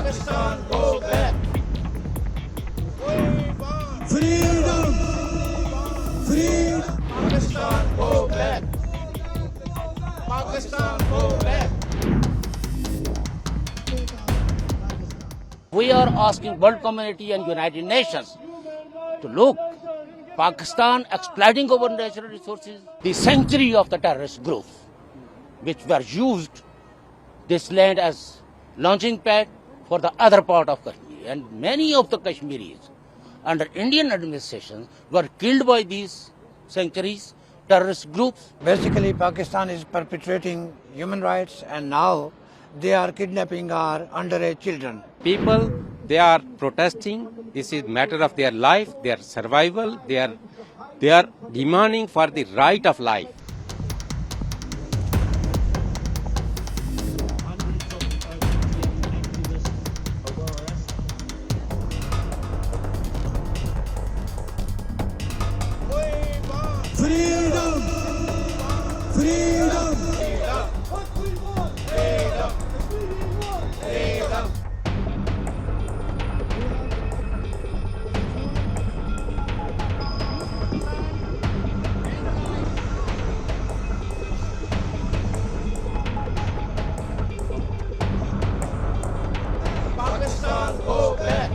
Pakistan, go back. Freedom! Freedom! Pakistan, go back. Pakistan, go back. We are asking world community and United Nations to look Pakistan exploiting our natural resources, the sanctuary of the terrorist group, which were used this land as launching pad for the other part of Kashmir. And many of the Kashmiris under Indian administration were killed by these sanctuaries, terrorist groups. Basically, Pakistan is perpetrating human rights and now they are kidnapping our underage children. People, they are protesting. This is matter of their life, their survival. They are demanding for the right of life. Freedom! Freedom! Pakistan, go back.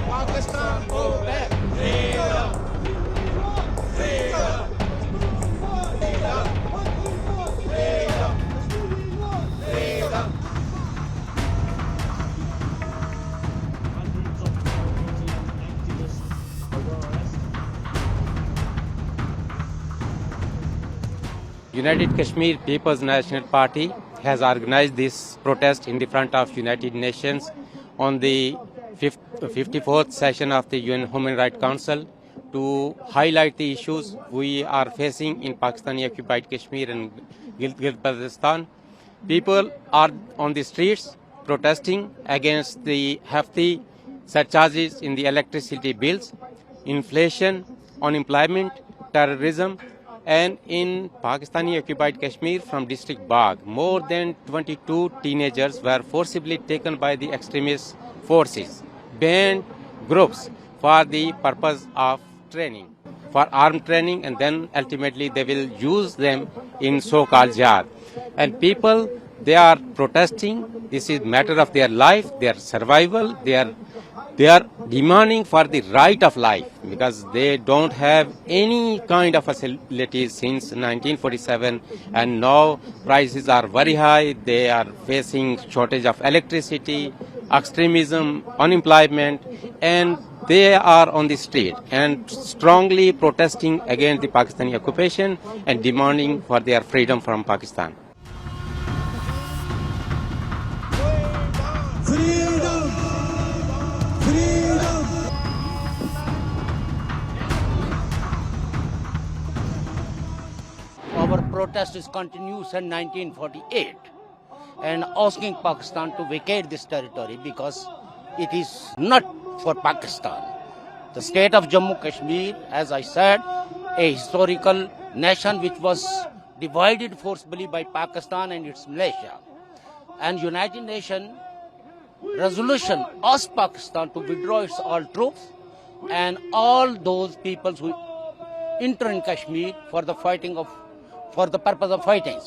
Pakistan, go back. Freedom. Freedom. Freedom. Freedom. Freedom. United Kashmir People's National Party has organized this protest in the front of United Nations on the 54th session of the UN Human Rights Council to highlight the issues we are facing in Pakistani occupied Kashmir and Gilgit-Baltistan. People are on the streets protesting against the hefty surcharges in the electricity bills, inflation, unemployment, terrorism, and in Pakistani occupied Kashmir from district Bagh, more than 22 teenagers were forcibly taken by the extremist forces, banned groups for the purpose of training, for armed training, and then ultimately they will use them in so-called jihad. And people, they are protesting. This is matter of their life, their survival. They are demanding for the right of life because they don't have any kind of facilities since 1947, and now prices are very high. They are facing shortage of electricity, extremism, unemployment, and they are on the street and strongly protesting against the Pakistani occupation and demanding for their freedom from Pakistan. Freedom! Freedom! Our protest is continuous in 1948 and asking Pakistan to vacate this territory because it is not for Pakistan. The state of Jammu Kashmir, as I said, a historical nation which was divided forcibly by Pakistan and its militia. And United Nations resolution asked Pakistan to withdraw its all troops and all those peoples who enter in Kashmir for the purpose of fighting.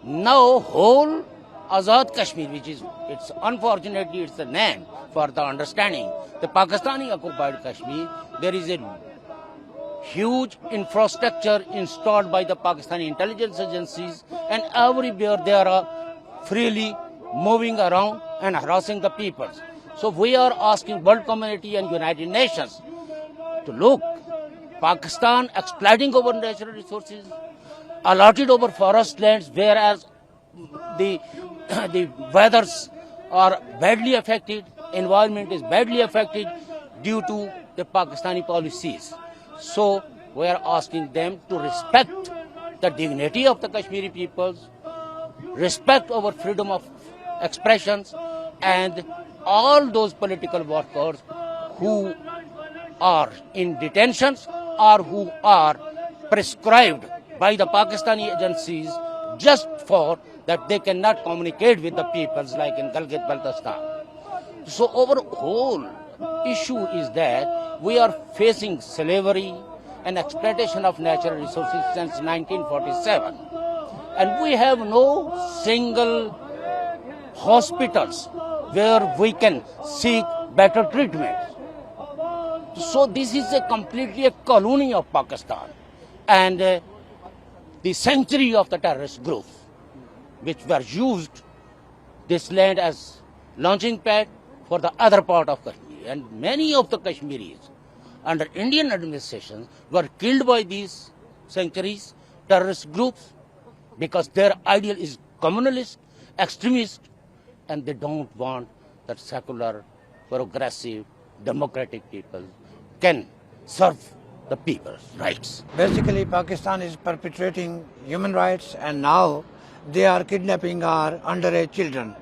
Now whole Azad Kashmir, which is, it's unfortunately it's the name for the understanding, the Pakistani occupied Kashmir, there is a huge infrastructure installed by the Pakistani intelligence agencies, and everywhere they are freely moving around and harassing the people. So we are asking world community and United Nations to look Pakistan exploiting our natural resources, allotted over forest lands, whereas the weathers are badly affected, environment is badly affected due to the Pakistani policies. So we are asking them to respect the dignity of the Kashmiri peoples, respect our freedom of expressions, and all those political workers who are in detentions or who are prescribed by the Pakistani agencies just for that they cannot communicate with the peoples like in Gilgit-Baltistan. So our whole issue is that we are facing slavery and exploitation of natural resources since 1947. And we have no single hospitals where we can seek better treatment. So this is completely a colony of Pakistan and the sanctuary of the terrorist group, which were used this land as launching pad for the other part of Kashmir. And many of the Kashmiris under Indian administration were killed by these sanctuaries, terrorist groups, because their ideal is communalist, extremist, and they don't want that secular, progressive, democratic people can serve the people's rights. Basically, Pakistan is perpetrating human rights, and now they are kidnapping our underage children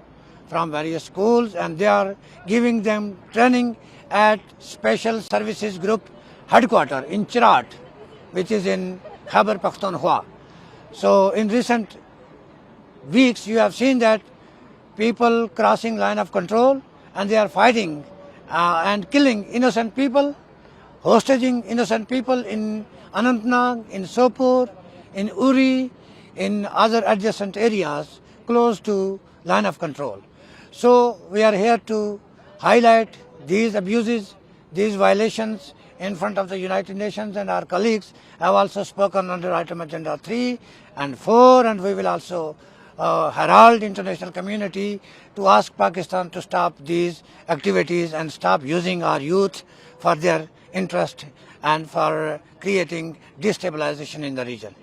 from various schools, and they are giving them training at Special Services Group headquarters in Chirat, which is in Khyber Pakhtunkhwa. So in recent weeks, you have seen that people crossing line of control, and they are fighting and killing innocent people, hostaging innocent people in Anantnag, in Sopur, in Uri, in other adjacent areas close to line of control. So we are here to highlight these abuses, these violations in front of the United Nations, and our colleagues have also spoken under item agenda 3 and 4, and we will also herald international community to ask Pakistan to stop these activities and stop using our youth for their interest and for creating destabilization in the region.